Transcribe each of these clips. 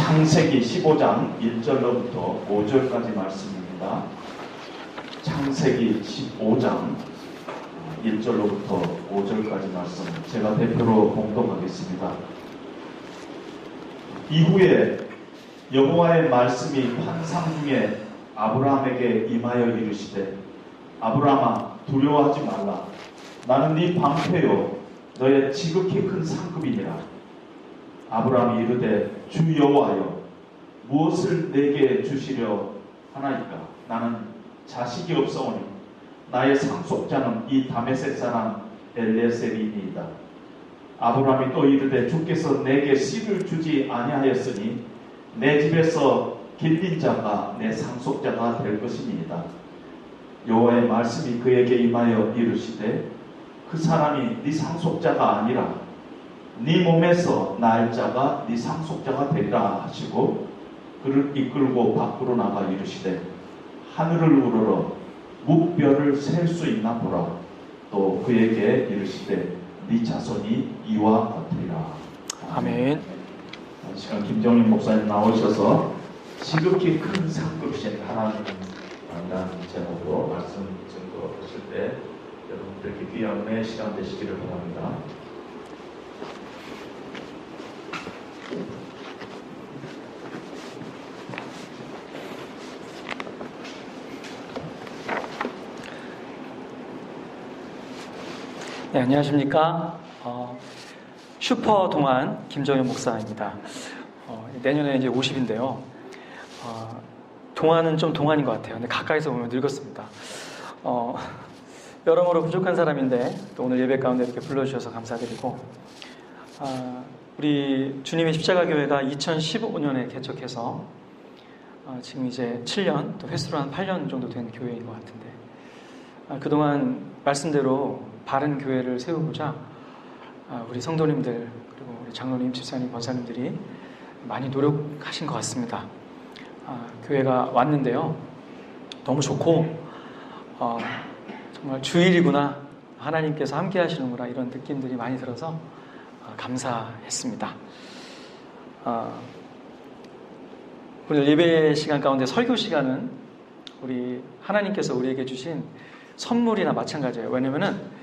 창세기 15장 1절로부터 5절까지 말씀입니다. 창세기 15장 1절로부터 5절까지 말씀 제가 대표로 봉독하겠습니다. 이후에 여호와의 말씀이 환상 중에 아브라함에게 임하여 이르시되 아브라함아 두려워하지 말라. 나는 네 방패요 너의 지극히 큰 상급이니라. 아브라함이 이르되 주 여호와여 무엇을 내게 주시려 하나이까. 나는 자식이 없사오니 나의 상속자는 이 다메섹 사람 엘리에셀이니이다. 아브라함이 또 이르되 주께서 내게 씨를 주지 아니하였으니 내 집에서 길린 자가 내 상속자가 될 것이니이다. 여호와의 말씀이 그에게 임하여 이르시되 그 사람이 네 상속자가 아니라 네 몸에서 날 자가 네 상속자가 되리라 하시고 그를 이끌고 밖으로 나가 이르시되 하늘을 우러러 묵별을 셀 수 있나 보라. 또 그에게 이르시되 네 자손이 이와 같으리라. 아멘. 이 시간 김정인 목사님 나오셔서 지극히 큰 상급이신 하나님이라는 제목으로 말씀 증거하실 때 여러분들께 귀한 은혜의 시간 되시기를 바랍니다. 네, 안녕하십니까. 슈퍼 동안 김정현 목사입니다. 내년에 이제 50인데요. 동안은 좀 동안인 것 같아요. 근데 가까이서 보면 늙었습니다. 여러모로 부족한 사람인데 또 오늘 예배 가운데 이렇게 불러주셔서 감사드리고, 우리 주님의 십자가교회가 2015년에 개척해서 지금 이제 7년, 또 횟수로 한 8년 정도 된 교회인 것 같은데, 그동안 말씀대로 바른 교회를 세우고자 우리 성도님들 그리고 우리 장로님, 집사님, 권사님들이 많이 노력하신 것 같습니다. 교회가 왔는데요, 너무 좋고 정말 주일이구나, 하나님께서 함께 하시는구나, 이런 느낌들이 많이 들어서 감사했습니다. 오늘 예배 시간 가운데 설교 시간은 우리 하나님께서 우리에게 주신 선물이나 마찬가지예요. 왜냐면은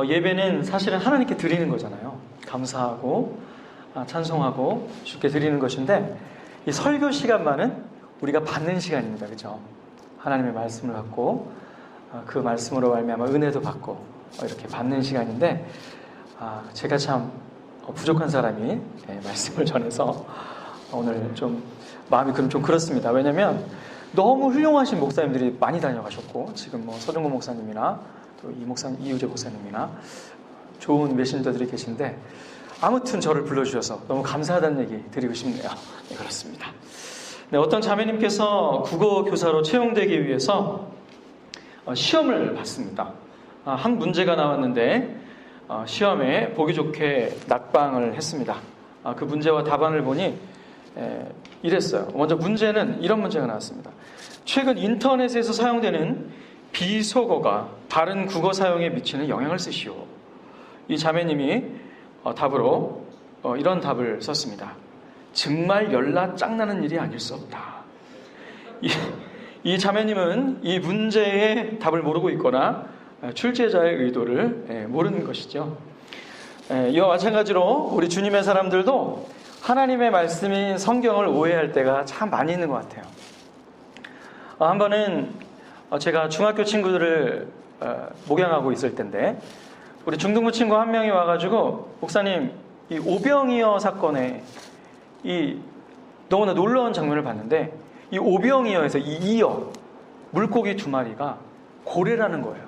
예배는 사실은 하나님께 드리는 거잖아요. 감사하고 찬송하고 주께 드리는 것인데, 이 설교 시간만은 우리가 받는 시간입니다. 그렇죠? 하나님의 말씀을 받고 그 말씀으로 말미암아 은혜도 받고 이렇게 받는 시간인데, 제가 참 부족한 사람이 말씀을 전해서 오늘 좀 마음이 좀 그렇습니다. 왜냐하면 너무 훌륭하신 목사님들이 많이 다녀가셨고, 지금 뭐 서정구 목사님이나 또 이유재 목사님이나 좋은 메신저들이 계신데, 아무튼 저를 불러주셔서 너무 감사하다는 얘기 드리고 싶네요. 네, 그렇습니다. 네, 어떤 자매님께서 국어 교사로 채용되기 위해서 시험을 봤습니다. 한 문제가 나왔는데 시험에 보기 좋게 낙방을 했습니다. 그 문제와 답안을 보니 이랬어요. 먼저 문제는 이런 문제가 나왔습니다. 최근 인터넷에서 사용되는 비속어가 바른 국어 사용에 미치는 영향을 쓰시오. 이 자매님이 답으로 이런 답을 썼습니다. 정말 열나 짱나는 일이 아닐 수 없다. 이 자매님은 이 문제의 답을 모르고 있거나 출제자의 의도를 모르는 것이죠. 이와 마찬가지로 우리 주님의 사람들도 하나님의 말씀인 성경을 오해할 때가 참 많이 있는 것 같아요. 한 번은 제가 중학교 친구들을 목양하고 있을 텐데, 우리 중등부 친구 한 명이 와가지고, 목사님, 이 오병이어 사건에 이 너무나 놀라운 장면을 봤는데, 이 오병이어에서 이 이어 물고기 2마리가 고래라는 거예요.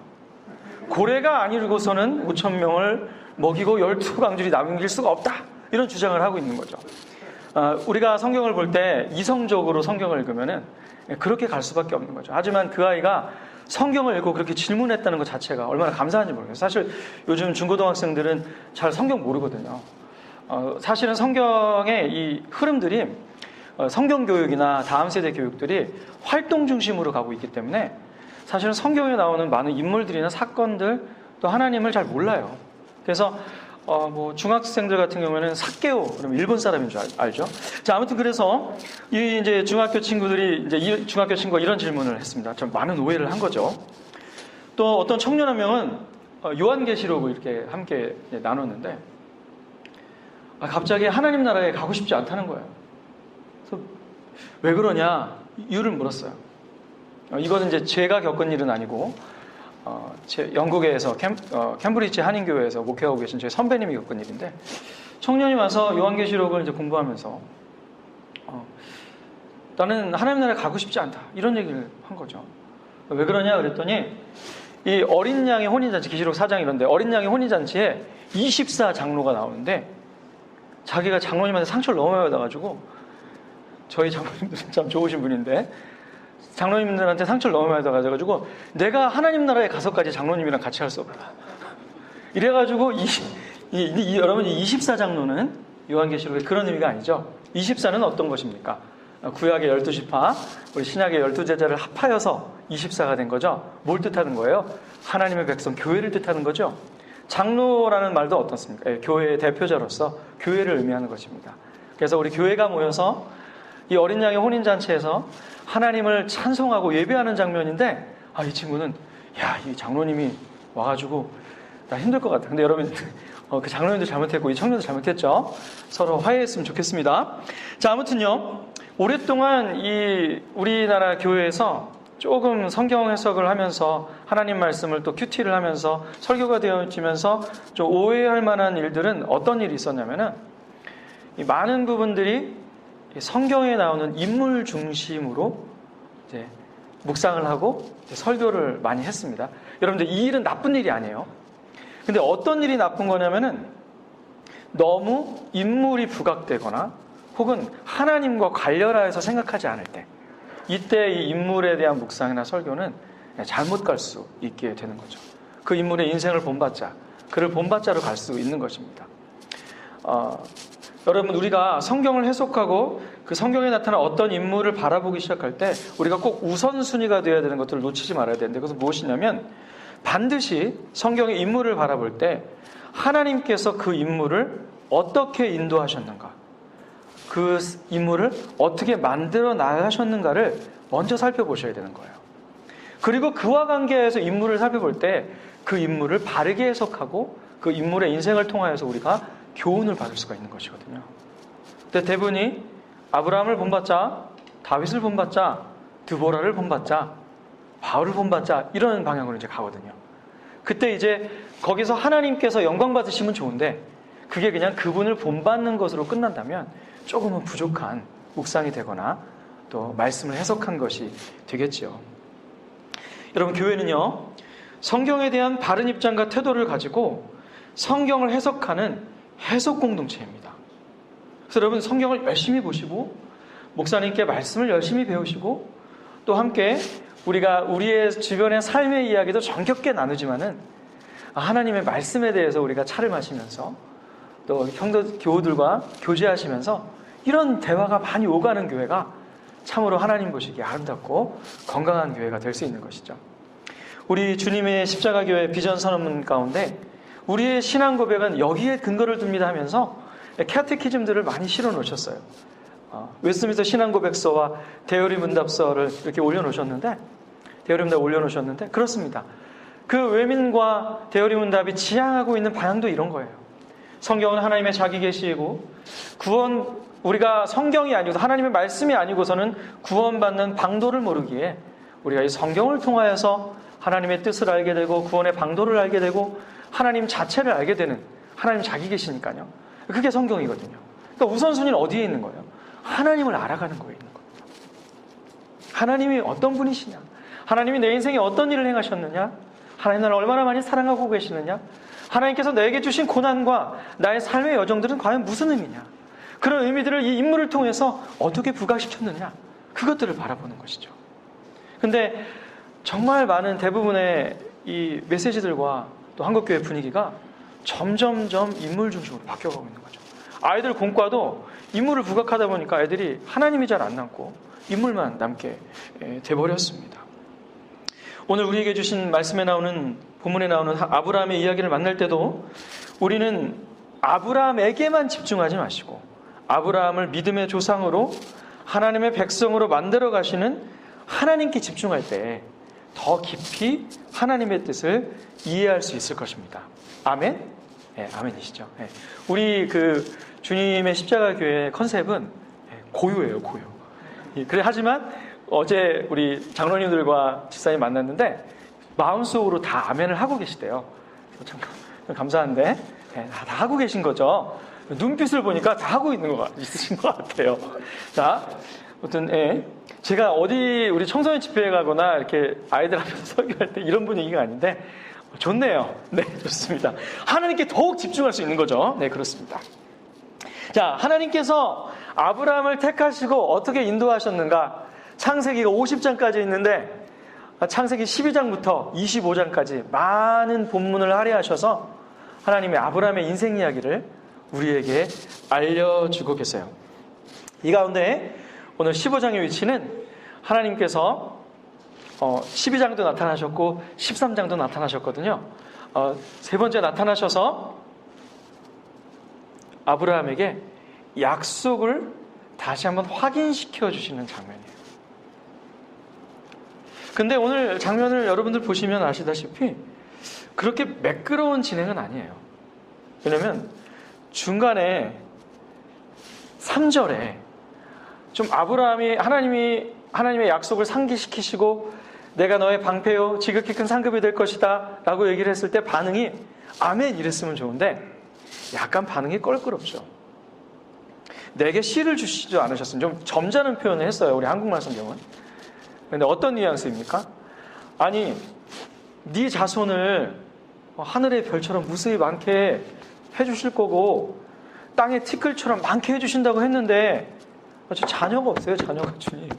고래가 아니고서는 5,000명을 먹이고 12강줄이 남길 수가 없다, 이런 주장을 하고 있는 거죠. 우리가 성경을 볼 때 이성적으로 성경을 읽으면은 그렇게 갈 수밖에 없는 거죠. 하지만 그 아이가 성경을 읽고 그렇게 질문했다는 것 자체가 얼마나 감사한지 모르겠어요. 사실 요즘 중고등학생들은 잘 성경 모르거든요. 사실은 성경의 이 흐름들이 성경교육이나 다음 세대 교육들이 활동 중심으로 가고 있기 때문에 사실은 성경에 나오는 많은 인물들이나 사건들, 또 하나님을 잘 몰라요. 그래서 뭐 중학생들 같은 경우에는 사케오 그러면 일본 사람인 줄 알죠. 자, 아무튼 그래서 이 이제 중학교 친구들이 이제 중학교 친구가 이런 질문을 했습니다. 좀 많은 오해를 한 거죠. 또 어떤 청년 한 명은 요한계시록을 이렇게 함께 나눴는데 갑자기 하나님 나라에 가고 싶지 않다는 거예요. 그래서 왜 그러냐 이유를 물었어요. 이거는 이제 제가 겪은 일은 아니고 영국에서 캠브리지 한인교회에서 목회하고 계신 제 선배님이 겪은 일인데 청년이 와서 요한계시록을 이제 공부하면서 나는 하나님 나라에 가고 싶지 않다 이런 얘기를 한 거죠. 왜 그러냐 그랬더니 이 어린 양의 혼인잔치 계시록 4장 이런데 어린 양의 혼인잔치에 24장로가 나오는데 자기가 장로님한테 상처를 너무 많이 받아가지고 저희 장로님도 참 좋으신 분인데 장로님들한테 상처를 너무 많이 받아가지고 내가 하나님 나라에 가서까지 장로님이랑 같이 할 수 없다. 이래가지고 여러분 24장로는 요한계시록의 그런 의미가 아니죠. 24는 어떤 것입니까? 구약의 12지파, 우리 신약의 12제자를 합하여서 24가 된 거죠. 뭘 뜻하는 거예요? 하나님의 백성, 교회를 뜻하는 거죠. 장로라는 말도 어떻습니까? 교회의 대표자로서 교회를 의미하는 것입니다. 그래서 우리 교회가 모여서 이 어린 양의 혼인잔치에서 하나님을 찬송하고 예배하는 장면인데 이 친구는 이 장로님이 와가지고 나 힘들 것 같아. 근데 여러분 그 장로님도 잘못했고 이 청년도 잘못했죠. 서로 화해했으면 좋겠습니다. 자, 아무튼요 오랫동안 이 우리나라 교회에서 조금 성경 해석을 하면서 하나님 말씀을 또 큐티를 하면서 설교가 되어지면서 좀 오해할 만한 일들은 어떤 일이 있었냐면은 이 많은 부분들이 성경에 나오는 인물 중심으로 이제 묵상을 하고 설교를 많이 했습니다. 여러분들 이 일은 나쁜 일이 아니에요. 근데 어떤 일이 나쁜 거냐면은 너무 인물이 부각되거나 혹은 하나님과 관련하여서 생각하지 않을 때 이때 이 인물에 대한 묵상이나 설교는 잘못 갈 수 있게 되는 거죠. 그 인물의 인생을 본받자, 그를 본받자로 갈 수 있는 것입니다. 여러분 우리가 성경을 해석하고 그 성경에 나타난 어떤 인물을 바라보기 시작할 때 우리가 꼭 우선순위가 되어야 되는 것들을 놓치지 말아야 되는데 그것은 무엇이냐면 반드시 성경의 인물을 바라볼 때 하나님께서 그 인물을 어떻게 인도하셨는가, 그 인물을 어떻게 만들어 나가셨는가를 먼저 살펴보셔야 되는 거예요. 그리고 그와 관계해서 인물을 살펴볼 때 그 인물을 바르게 해석하고 그 인물의 인생을 통하여서 우리가 교훈을 받을 수가 있는 것이거든요. 근데 대부분이 아브라함을 본받자, 다윗을 본받자, 드보라를 본받자, 바울을 본받자 이런 방향으로 이제 가거든요. 그때 이제 거기서 하나님께서 영광 받으시면 좋은데 그게 그냥 그분을 본받는 것으로 끝난다면 조금은 부족한 묵상이 되거나 또 말씀을 해석한 것이 되겠지요. 여러분 교회는요 성경에 대한 바른 입장과 태도를 가지고 성경을 해석하는 해석 공동체입니다. 그래서 여러분 성경을 열심히 보시고 목사님께 말씀을 열심히 배우시고 또 함께 우리가 우리의 주변의 삶의 이야기도 정겹게 나누지만은 하나님의 말씀에 대해서 우리가 차를 마시면서 또 형제 교우들과 교제하시면서 이런 대화가 많이 오가는 교회가 참으로 하나님 보시기에 아름답고 건강한 교회가 될 수 있는 것이죠. 우리 주님의 십자가교회 비전 선언문 가운데 우리의 신앙 고백은 여기에 근거를 둡니다 하면서 캐테키즘들을 많이 실어 놓으셨어요. 웨스트민스터 신앙 고백서와 대요리 문답서를 이렇게 올려놓으셨는데 그렇습니다. 그 외민과 대요리 문답이 지향하고 있는 방향도 이런 거예요. 성경은 하나님의 자기 계시이고 우리가 성경이 아니고 하나님의 말씀이 아니고서는 구원받는 방도를 모르기에 우리가 이 성경을 통하여서 하나님의 뜻을 알게 되고 구원의 방도를 알게 되고 하나님 자체를 알게 되는 하나님 자기 계시니까요. 그게 성경이거든요. 그러니까 우선순위는 어디에 있는 거예요? 하나님을 알아가는 거에 있는 겁니다. 하나님이 어떤 분이시냐? 하나님이 내 인생에 어떤 일을 행하셨느냐? 하나님 나를 얼마나 많이 사랑하고 계시느냐? 하나님께서 내게 주신 고난과 나의 삶의 여정들은 과연 무슨 의미냐? 그런 의미들을 이 인물을 통해서 어떻게 부각시켰느냐? 그것들을 바라보는 것이죠. 근데 정말 많은 대부분의 이 메시지들과 또 한국교회 분위기가 점점점 인물 중심으로 바뀌어가고 있는 거죠. 아이들 공과도 인물을 부각하다 보니까 애들이 하나님이 잘 안 남고 인물만 남게 돼버렸습니다. 오늘 우리에게 주신 말씀에 나오는 본문에 나오는 아브라함의 이야기를 만날 때도 우리는 아브라함에게만 집중하지 마시고 아브라함을 믿음의 조상으로 하나님의 백성으로 만들어 가시는 하나님께 집중할 때 더 깊이 하나님의 뜻을 이해할 수 있을 것입니다. 아멘? 네, 아멘이시죠. 네. 우리 그 주님의 십자가 교회 컨셉은 고요예요, 고요. 그래 하지만 어제 우리 장로님들과 집사님 만났는데 마음속으로 다 아멘을 하고 계시대요. 참 감사한데 다 하고 계신 거죠. 눈빛을 보니까 다 하고 있으신 것 같아요. 자, 아무튼 제가 어디 우리 청소년 집회에 가거나 이렇게 아이들 앞에서 설교할 때 이런 분위기가 아닌데 좋네요. 네, 좋습니다. 하나님께 더욱 집중할 수 있는 거죠. 네, 그렇습니다. 자, 하나님께서 아브라함을 택하시고 어떻게 인도하셨는가? 창세기가 50장까지 있는데 창세기 12장부터 25장까지 많은 본문을 할애하셔서 하나님의 아브라함의 인생 이야기를 우리에게 알려주고 계세요. 이 가운데 오늘 15장의 위치는 하나님께서 12장도 나타나셨고 13장도 나타나셨거든요. 세 번째 나타나셔서 아브라함에게 약속을 다시 한번 확인시켜 주시는 장면이에요. 근데 오늘 장면을 여러분들 보시면 아시다시피 그렇게 매끄러운 진행은 아니에요. 왜냐면 중간에 3절에 좀 아브라함이 하나님의 약속을 상기시키시고 내가 너의 방패요 지극히 큰 상급이 될 것이다 라고 얘기를 했을 때 반응이 아멘 이랬으면 좋은데 약간 반응이 껄끄럽죠. 내게 씨를 주시지 않으셨으면 좀 점잖은 표현을 했어요. 우리 한국말 성경은. 그런데 어떤 뉘앙스입니까? 아니 네 자손을 하늘의 별처럼 무수히 많게 해주실 거고 땅의 티끌처럼 많게 해주신다고 했는데 자녀가 없어요. 자녀가 주님.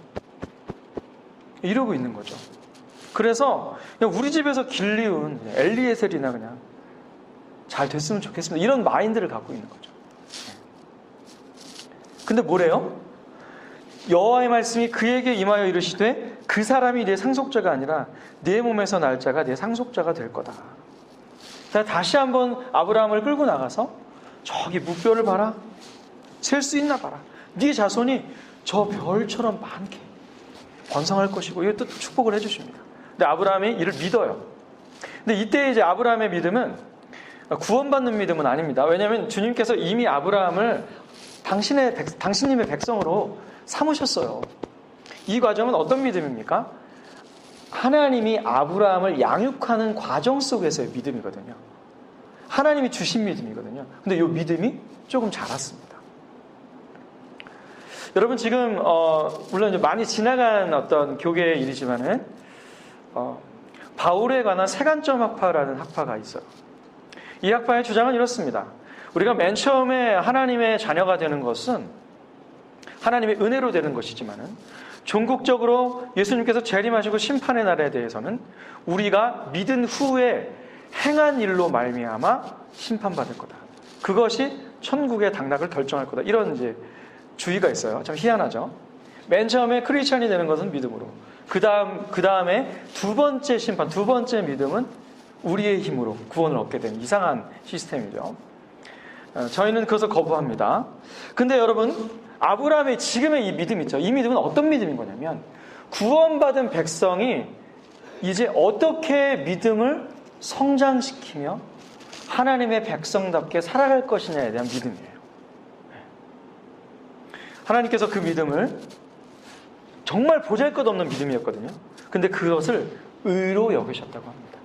이러고 있는 거죠. 그래서 그냥 우리 집에서 길리운 엘리에셀이나 그냥 잘 됐으면 좋겠습니다. 이런 마인드를 갖고 있는 거죠. 근데 뭐래요? 여호와의 말씀이 그에게 임하여 이르시되 그 사람이 내 상속자가 아니라 내 몸에서 날 자가 내 상속자가 될 거다. 다시 한번 아브라함을 끌고 나가서 저기 무뼈를 봐라. 셀 수 있나 봐라. 네 자손이 저 별처럼 많게 번성할 것이고 이것도 축복을 해주십니다. 근데 아브라함이 이를 믿어요. 근데 이때 이제 아브라함의 믿음은 구원받는 믿음은 아닙니다. 왜냐하면 주님께서 이미 아브라함을 당신님의 백성으로 삼으셨어요. 이 과정은 어떤 믿음입니까? 하나님이 아브라함을 양육하는 과정 속에서의 믿음이거든요. 하나님이 주신 믿음이거든요. 근데 이 믿음이 조금 자랐습니다. 여러분 지금 물론 이제 많이 지나간 어떤 교계의 일이지만은 바울에 관한 세관점 학파라는 학파가 있어요. 이 학파의 주장은 이렇습니다. 우리가 맨 처음에 하나님의 자녀가 되는 것은 하나님의 은혜로 되는 것이지만은 종국적으로 예수님께서 재림하시고 심판의 날에 대해서는 우리가 믿은 후에 행한 일로 말미암아 심판받을 거다. 그것이 천국의 당락을 결정할 거다. 이런 이제 주의가 있어요. 참 희한하죠. 맨 처음에 크리스찬이 되는 것은 믿음으로. 그 다음에 두 번째 심판, 두 번째 믿음은 우리의 힘으로 구원을 얻게 되는 이상한 시스템이죠. 저희는 그것을 거부합니다. 근데 여러분, 아브라함의 지금의 이 믿음 있죠. 이 믿음은 어떤 믿음인 거냐면 구원받은 백성이 이제 어떻게 믿음을 성장시키며 하나님의 백성답게 살아갈 것이냐에 대한 믿음이에요. 하나님께서 그 믿음을 정말 보잘것없는 믿음이었거든요. 근데 그것을 의로 여기셨다고 합니다.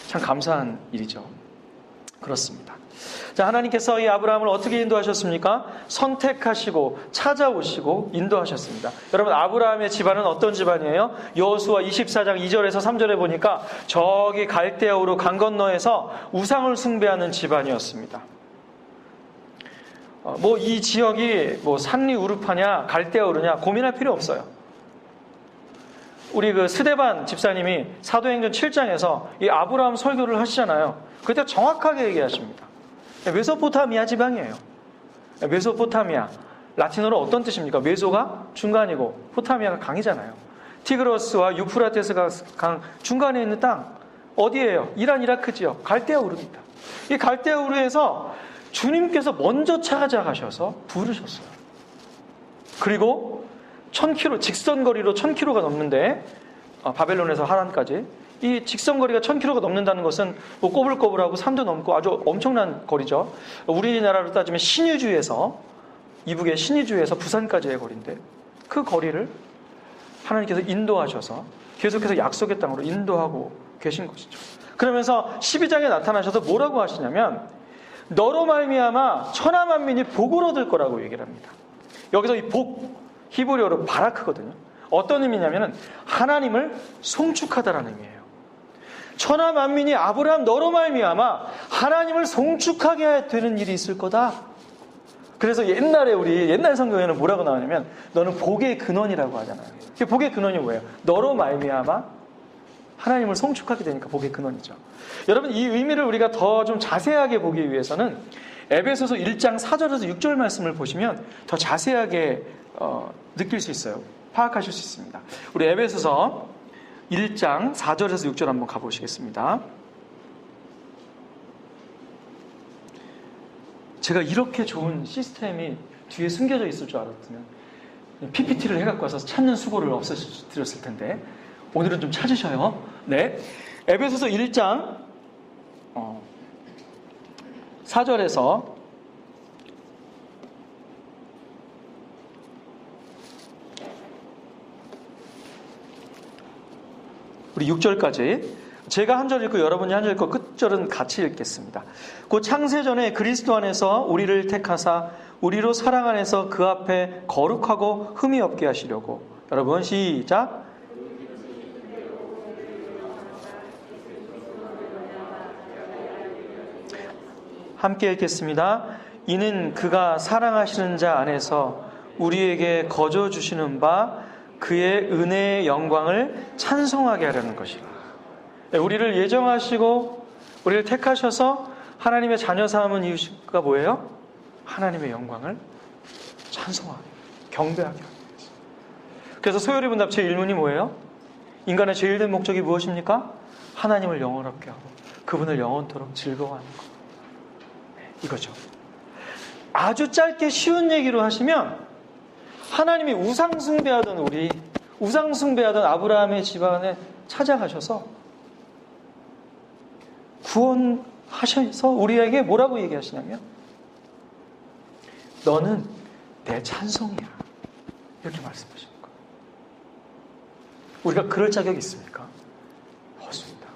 참 감사한 일이죠. 그렇습니다. 자, 하나님께서 이 아브라함을 어떻게 인도하셨습니까? 선택하시고 찾아오시고 인도하셨습니다. 여러분, 아브라함의 집안은 어떤 집안이에요? 여호수아 24장 2절에서 3절에 보니까 저기 갈대아우로 강 건너에서 우상을 숭배하는 집안이었습니다. 이 지역이 산리 우르파냐 갈대아우르냐 고민할 필요 없어요. 우리 그 스데반 집사님이 사도행전 7장에서 이 아브라함 설교를 하시잖아요. 그때 정확하게 얘기하십니다. 메소포타미아 지방이에요. 메소포타미아. 라틴어로 어떤 뜻입니까? 메소가 중간이고 포타미아가 강이잖아요. 티그로스와 유프라테스가 강 중간에 있는 땅 어디예요? 이란 이라크 지역 갈대아우르입니다. 이 갈대아 우르에서 주님께서 먼저 찾아가셔서 부르셨어요. 그리고 1000km, 직선거리로 1000km가 넘는데, 바벨론에서 하란까지 이 직선거리가 1000km가 넘는다는 것은 뭐 꼬불꼬불하고 산도 넘고 아주 엄청난 거리죠. 우리나라로 따지면 신의주에서, 이북의 신의주에서 부산까지의 거리인데, 그 거리를 하나님께서 인도하셔서 계속해서 약속의 땅으로 인도하고 계신 것이죠. 그러면서 12장에 나타나셔서 뭐라고 하시냐면, 너로 말미암아 천하 만민이 복을 얻을 거라고 얘기를 합니다. 여기서 이 복, 히브리어로 바라크거든요. 어떤 의미냐면은 하나님을 송축하다라는 의미예요. 천하 만민이 아브라함 너로 말미암아 하나님을 송축하게 되는 일이 있을 거다. 그래서 옛날에 우리 옛날 성경에는 뭐라고 나오냐면, 너는 복의 근원이라고 하잖아요. 복의 근원이 뭐예요? 너로 말미암아 하나님을 송축하게 되니까 복의 근원이죠. 여러분, 이 의미를 우리가 더 좀 자세하게 보기 위해서는 에베소서 1장 4절에서 6절 말씀을 보시면 더 자세하게 느낄 수 있어요. 파악하실 수 있습니다. 우리 에베소서 1장 4절에서 6절 한번 가보시겠습니다. 제가 이렇게 좋은 시스템이 뒤에 숨겨져 있을 줄 알았으면 PPT를 해갖고 와서 찾는 수고를 없애드렸을 텐데, 오늘은 좀 찾으셔요. 네, 에베소서 1장 4절에서 우리 6절까지 제가 한 절 읽고 여러분이 한 절 읽고 끝절은 같이 읽겠습니다. 곧 창세전에 그리스도 안에서 우리를 택하사 우리로 사랑 안에서 그 앞에 거룩하고 흠이 없게 하시려고. 여러분 시작. 함께 읽겠습니다. 이는 그가 사랑하시는 자 안에서 우리에게 거저 주시는 바 그의 은혜의 영광을 찬송하게 하려는 것이라. 우리를 예정하시고 우리를 택하셔서 하나님의 자녀 삼은 이유가 뭐예요? 하나님의 영광을 찬송하게, 경배하게 하기 위해서. 그래서 소요리 문답 제1문이 뭐예요? 인간의 제일 된 목적이 무엇입니까? 하나님을 영원하게 하고 그분을 영원토록 즐거워하는 것. 이거죠. 아주 짧게 쉬운 얘기로 하시면, 하나님이 우상숭배하던 아브라함의 집안에 찾아가셔서 구원하셔서 우리에게 뭐라고 얘기하시냐면, 너는 내 찬송이야, 이렇게 말씀하시는 거예요. 우리가 그럴 자격이 있습니까? 없습니다.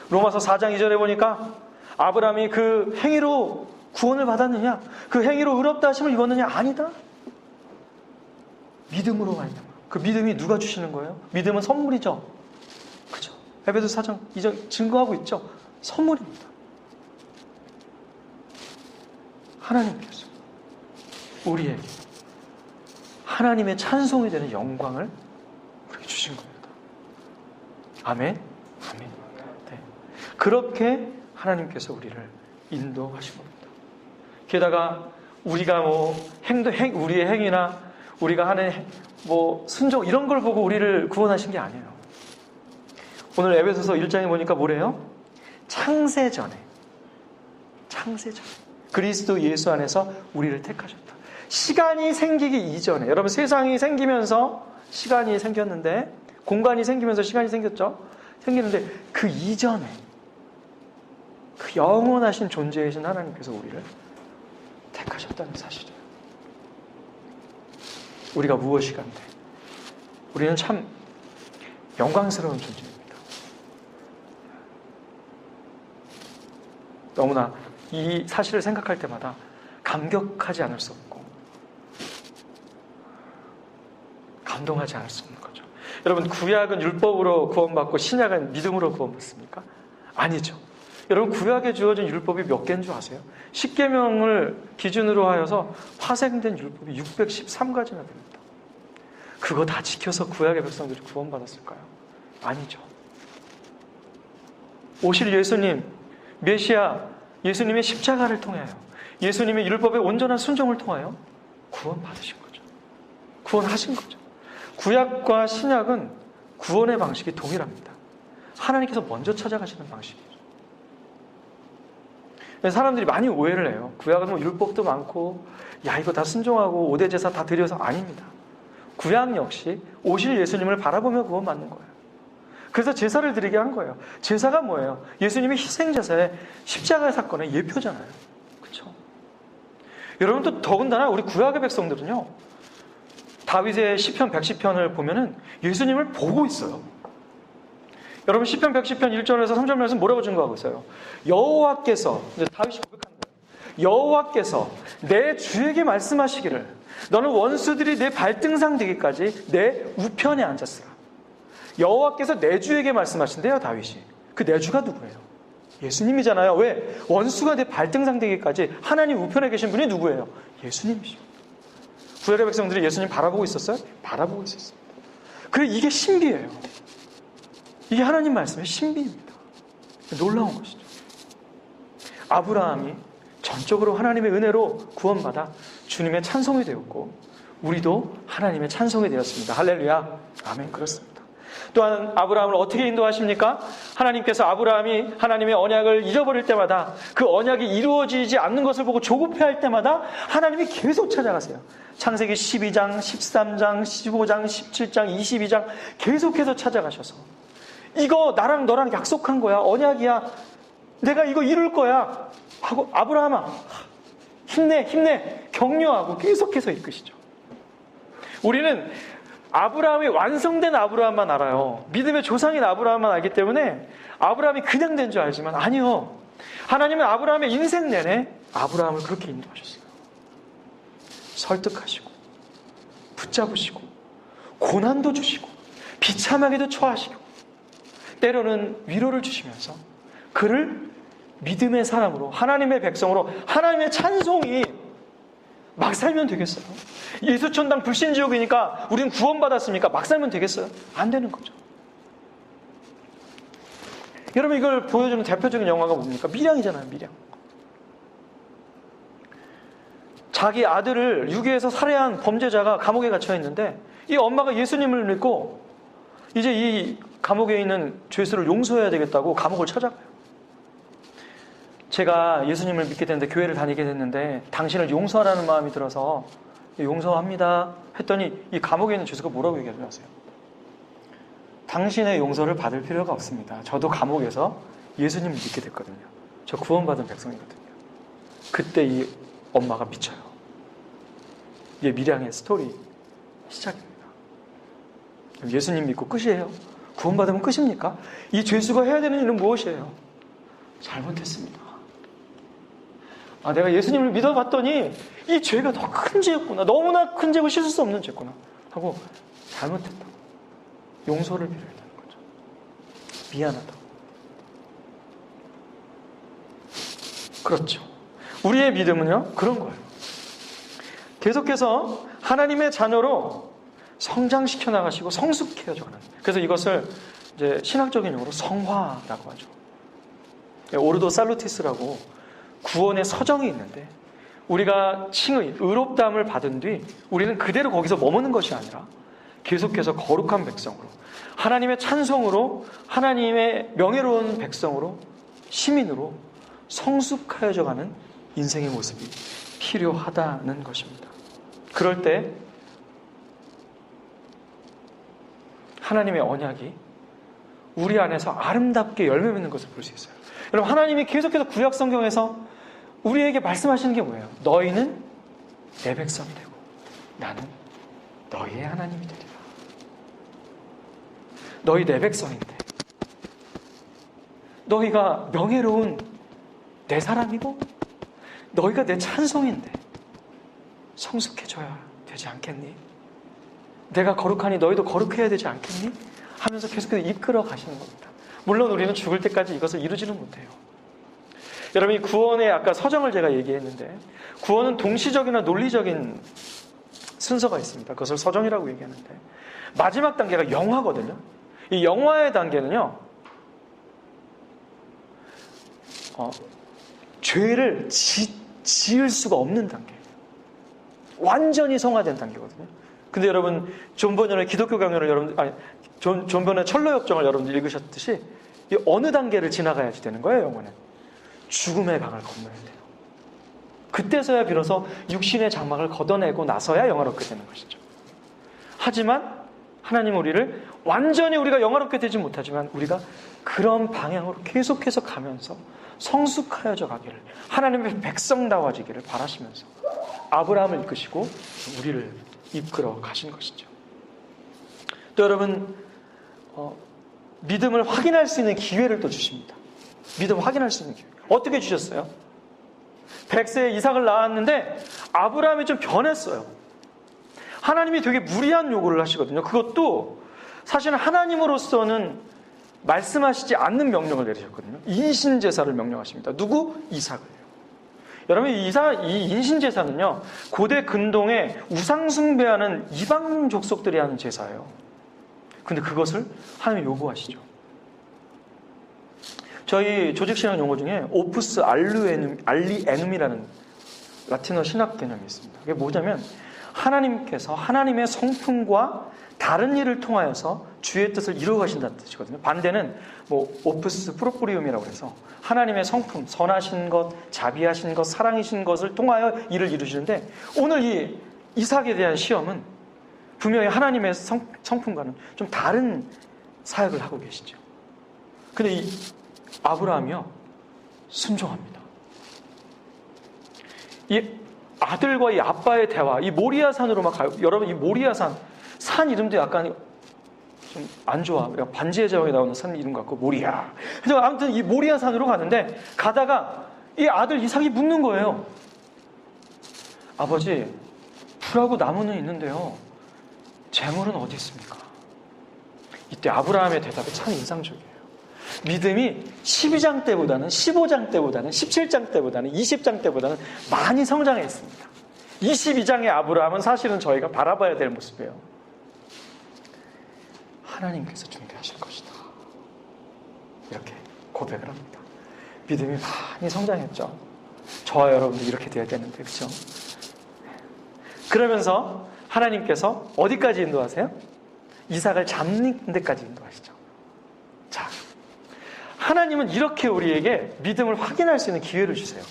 로마서 4장 2절에 보니까 아브라함이 그 행위로 구원을 받았느냐, 그 행위로 의롭다 하심을 입었느냐? 아니다. 믿음으로 말이야. 그 믿음이 누가 주시는 거예요? 믿음은 선물이죠. 그죠? 에베소 4장 2절 증거하고 있죠. 선물입니다. 하나님께서 우리에게 하나님의 찬송이 되는 영광을 우리에게 주신 겁니다. 아멘? 아멘. 네. 그렇게 하나님께서 우리를 인도하신 겁니다. 게다가 우리가 우리의 행위나 우리가 하는 순종 이런 걸 보고 우리를 구원하신 게 아니에요. 오늘 에베소서 1장에 보니까 뭐래요? 창세전에 그리스도 예수 안에서 우리를 택하셨다. 시간이 생기기 이전에, 여러분 세상이 생기면서 시간이 생겼는데, 공간이 생기면서 시간이 생기는데 그 이전에 그 영원하신 존재이신 하나님께서 우리를 택하셨다는 사실이에요. 우리가 무엇이간데 우리는 참 영광스러운 존재입니다. 너무나 이 사실을 생각할 때마다 감격하지 않을 수 없고 감동하지 않을 수 없는 거죠. 여러분, 구약은 율법으로 구원받고 신약은 믿음으로 구원받습니까? 아니죠. 여러분, 구약에 주어진 율법이 몇 개인 줄 아세요? 10계명을 기준으로 하여서 파생된 율법이 613가지나 됩니다. 그거 다 지켜서 구약의 백성들이 구원받았을까요? 아니죠. 오실 예수님, 메시아, 예수님의 십자가를 통하여, 예수님의 율법의 온전한 순종을 통하여 구원받으신 거죠. 구원하신 거죠. 구약과 신약은 구원의 방식이 동일합니다. 하나님께서 먼저 찾아가시는 방식이죠. 사람들이 많이 오해를 해요. 구약은 뭐 율법도 많고, 야, 이거 다 순종하고 5대 제사 다 드려서 아닙니다. 구약 역시 오실 예수님을 바라보며 구원받는 거예요. 그래서 제사를 드리게 한 거예요. 제사가 뭐예요? 예수님의 희생제사의 십자가의 사건의 예표잖아요. 그렇죠? 여러분 또 더군다나 우리 구약의 백성들은요, 다윗의 시편 110편을 보면은 예수님을 보고 있어요. 여러분 시편 110편 1절에서 3절 말씀 뭐라고 증거하고 있어요? 여호와께서, 이제 다윗이 고백한 거예요. 여호와께서 내 주에게 말씀하시기를 너는 원수들이 내 발등상 되기까지 내 우편에 앉았으라. 여호와께서 내 주에게 말씀하신대요, 다윗이. 그 내 주가 누구예요? 예수님이잖아요. 왜? 원수가 내 발등상 되기까지 하나님 우편에 계신 분이 누구예요? 예수님이죠. 구약의 백성들이 예수님 바라보고 있었어요? 바라보고 있었어요. 그래, 이게 신비예요. 이게 하나님 말씀의 신비입니다. 놀라운 것이죠. 아브라함이 전적으로 하나님의 은혜로 구원받아 주님의 찬송이 되었고, 우리도 하나님의 찬송이 되었습니다. 할렐루야. 아멘. 그렇습니다. 또한 아브라함을 어떻게 인도하십니까? 하나님께서 아브라함이 하나님의 언약을 잊어버릴 때마다, 그 언약이 이루어지지 않는 것을 보고 조급해할 때마다 하나님이 계속 찾아가세요. 창세기 12장, 13장, 15장, 17장, 22장 계속해서 찾아가셔서 이거 나랑 너랑 약속한 거야. 언약이야. 내가 이거 이룰 거야. 하고 아브라함아, 힘내. 격려하고 계속해서 이끄시죠. 우리는 아브라함이 완성된 아브라함만 알아요. 믿음의 조상인 아브라함만 알기 때문에 아브라함이 그냥 된 줄 알지만 아니요. 하나님은 아브라함의 인생 내내 아브라함을 그렇게 인도하셨어요. 설득하시고 붙잡으시고 고난도 주시고 비참하게도 처하시고 때로는 위로를 주시면서 그를 믿음의 사람으로, 하나님의 백성으로, 하나님의 찬송이 막 살면 되겠어요? 예수천당 불신지옥이니까 우리는 구원받았으니까 막 살면 되겠어요? 안 되는 거죠. 여러분, 이걸 보여주는 대표적인 영화가 뭡니까? 밀양이잖아요. 밀양. 자기 아들을 유괴해서 살해한 범죄자가 감옥에 갇혀 있는데 이 엄마가 예수님을 믿고 이제 이 감옥에 있는 죄수를 용서해야 되겠다고 감옥을 찾아가요. 제가 예수님을 믿게 됐는데, 교회를 다니게 됐는데 당신을 용서하라는 마음이 들어서 용서합니다 했더니 이 감옥에 있는 죄수가 뭐라고 얘기하는지 아세요? 당신의 용서를 받을 필요가 없습니다. 저도 감옥에서 예수님을 믿게 됐거든요. 저 구원받은 백성이거든요. 그때 이 엄마가 미쳐요. 이게 밀양의 스토리 시작입니다. 예수님 믿고 끝이에요? 구원받으면 끝입니까? 이 죄수가 해야 되는 일은 무엇이에요? 잘못했습니다. 내가 예수님을 믿어봤더니 이 죄가 더 큰 죄였구나. 너무나 큰 죄고 씻을 수 없는 죄구나 하고 잘못했다. 용서를 빌어야 되는 거죠. 미안하다. 그렇죠. 우리의 믿음은요, 그런 거예요. 계속해서 하나님의 자녀로 성장시켜 나가시고 성숙해져 가는. 그래서 이것을 이제 신학적인 용어로 성화라고 하죠. 오르도 살루티스라고 구원의 서정이 있는데, 우리가 칭의, 의롭다함을 받은 뒤 우리는 그대로 거기서 머무는 것이 아니라 계속해서 거룩한 백성으로, 하나님의 찬송으로, 하나님의 명예로운 백성으로, 시민으로 성숙하여져 가는 인생의 모습이 필요하다는 것입니다. 그럴 때 하나님의 언약이 우리 안에서 아름답게 열매 맺는 것을 볼 수 있어요. 여러분, 하나님이 계속해서 구약 성경에서 우리에게 말씀하시는 게 뭐예요? 너희는 내 백성이 되고 나는 너희의 하나님이 되리라. 너희 내 백성인데, 너희가 명예로운 내 사람이고 너희가 내 찬송인데 성숙해져야 되지 않겠니? 내가 거룩하니 너희도 거룩해야 되지 않겠니? 하면서 계속해서 이끌어 가시는 겁니다. 물론 우리는 죽을 때까지 이것을 이루지는 못해요. 여러분, 이 구원의 아까 서정을 제가 얘기했는데, 구원은 동시적이나 논리적인 순서가 있습니다. 그것을 서정이라고 얘기하는데, 마지막 단계가 영화거든요. 이 영화의 단계는요, 죄를 지을 수가 없는 단계예요. 완전히 성화된 단계거든요. 근데 여러분, 존 버년의 기독교 강연을 존 버년의 철로역정을 여러분들 읽으셨듯이 이 어느 단계를 지나가야지 되는 거예요, 영혼은? 죽음의 강을 건너야 돼요. 그때서야 비로소 육신의 장막을 걷어내고 나서야 영화롭게 되는 것이죠. 하지만 하나님은 우리를 완전히 우리가 영화롭게 되지 못하지만 우리가 그런 방향으로 계속해서 가면서 성숙하여져 가기를, 하나님의 백성다워지기를 바라시면서 아브라함을 이끄시고 우리를 이끌어 가신 것이죠. 또 여러분, 믿음을 확인할 수 있는 기회를 또 주십니다. 믿음을 확인할 수 있는 기회. 어떻게 주셨어요? 100세에 이삭을 낳았는데 아브라함이 좀 변했어요. 하나님이 되게 무리한 요구를 하시거든요. 그것도 사실은 하나님으로서는 말씀하시지 않는 명령을 내리셨거든요. 인신제사를 명령하십니다. 누구? 이삭을요. 여러분, 이 인신제사는요, 고대 근동에 우상숭배하는 이방 족속들이 하는 제사예요. 근데 그것을 하나님이 요구하시죠. 저희 조직신학 용어 중에 오프스 알리에눔이라는 라틴어 신학 개념이 있습니다. 그게 뭐냐면 하나님께서 하나님의 성품과 다른 일을 통하여서 주의 뜻을 이루어 가신다는 뜻이거든요. 반대는 오프스 프로포리움이라고 해서 하나님의 성품, 선하신 것, 자비하신 것, 사랑이신 것을 통하여 일을 이루시는데, 오늘 이 이삭에 대한 시험은 분명히 하나님의 성품과는 좀 다른 사역을 하고 계시죠. 근데 이 아브라함이요, 순종합니다. 이 아들과 이 아빠의 대화, 이 모리아산으로 막 가요. 여러분, 이 모리아산, 산 이름도 약간 좀 안 좋아. 반지의 제왕에 나오는 산 이름 같고, 모리아. 그래서 아무튼 이 모리아산으로 가는데, 가다가 이 아들 이삭이 묻는 거예요. 아버지, 불하고 나무는 있는데요, 재물은 어디 있습니까? 이때 아브라함의 대답이 참 인상적이에요. 믿음이 12장 때보다는 15장 때보다는 17장 때보다는 20장 때보다는 많이 성장했습니다. 22장의 아브라함은 사실은 저희가 바라봐야 될 모습이에요. 하나님께서 준비하실 것이다, 이렇게 고백을 합니다. 믿음이 많이 성장했죠. 저와 여러분도 이렇게 돼야 되는데, 그렇죠? 그러면서 하나님께서 어디까지 인도하세요? 이삭을 잡는 데까지 인도하시죠. 자, 하나님은 이렇게 우리에게 믿음을 확인할 수 있는 기회를 주세요.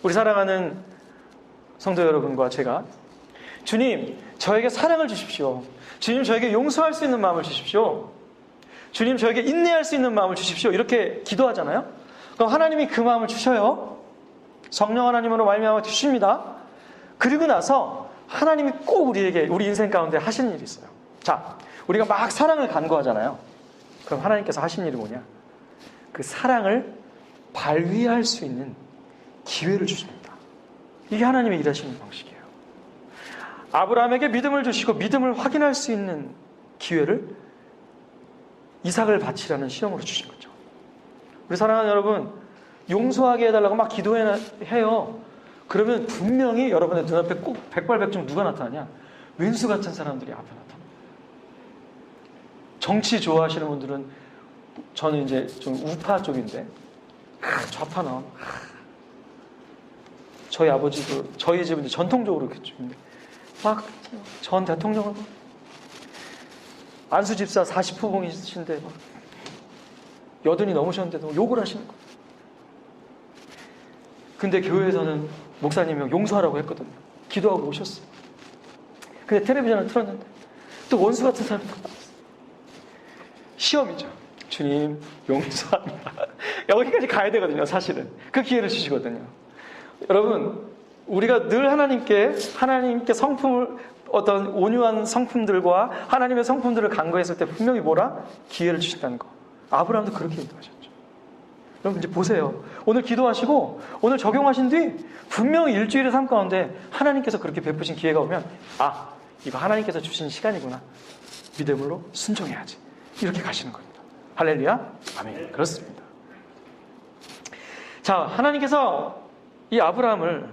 우리 사랑하는 성도 여러분과 제가, 주님, 저에게 사랑을 주십시오. 주님, 저에게 용서할 수 있는 마음을 주십시오. 주님, 저에게 인내할 수 있는 마음을 주십시오. 이렇게 기도하잖아요. 그럼 하나님이 그 마음을 주셔요. 성령 하나님으로 말미암아 주십니다. 그리고 나서 하나님이 꼭 우리에게, 우리 인생 가운데 하시는 일이 있어요. 자, 우리가 막 사랑을 간구하잖아요. 그럼 하나님께서 하시는 일이 뭐냐? 그 사랑을 발휘할 수 있는 기회를 주십니다. 이게 하나님의 일하시는 방식이에요. 아브라함에게 믿음을 주시고 믿음을 확인할 수 있는 기회를 이삭을 바치라는 시험으로 주신 거죠. 우리 사랑하는 여러분, 용서하게 해달라고 막 기도해요. 그러면 분명히 여러분의 눈앞에 꼭 백발백중 누가 나타나냐? 왼수 같은 사람들이 앞에 나타나요. 정치 좋아하시는 분들은, 저는 이제 좀 우파 쪽인데, 좌파 나오면, 저희 아버지도, 저희 집은 전통적으로 그렇게 좀, 막, 전 대통령을, 안수 집사 40후봉이신데, 막, 여든이 넘으셨는데도 욕을 하시는 거예요. 근데 교회에서는 목사님이 용서하라고 했거든요. 기도하고 오셨어요. 근데 텔레비전을 틀었는데, 또 원수 같은 사람이 나왔어요. 시험이죠. 주님, 용서합니다. 여기까지 가야 되거든요, 사실은. 그 기회를 주시거든요. 여러분, 우리가 늘 하나님께 성품을, 어떤 온유한 성품들과 하나님의 성품들을 간구했을 때 분명히 뭐라? 기회를 주신다는 거. 아브라함도 그렇게 인도하셨죠. 여러분, 이제 보세요. 오늘 기도하시고, 오늘 적용하신 뒤, 분명히 일주일의 삶 가운데 하나님께서 그렇게 베푸신 기회가 오면, 아, 이거 하나님께서 주신 시간이구나. 믿음으로 순종해야지. 이렇게 가시는 겁니다. 할렐루야? 아멘. 그렇습니다. 자, 하나님께서 이 아브라함을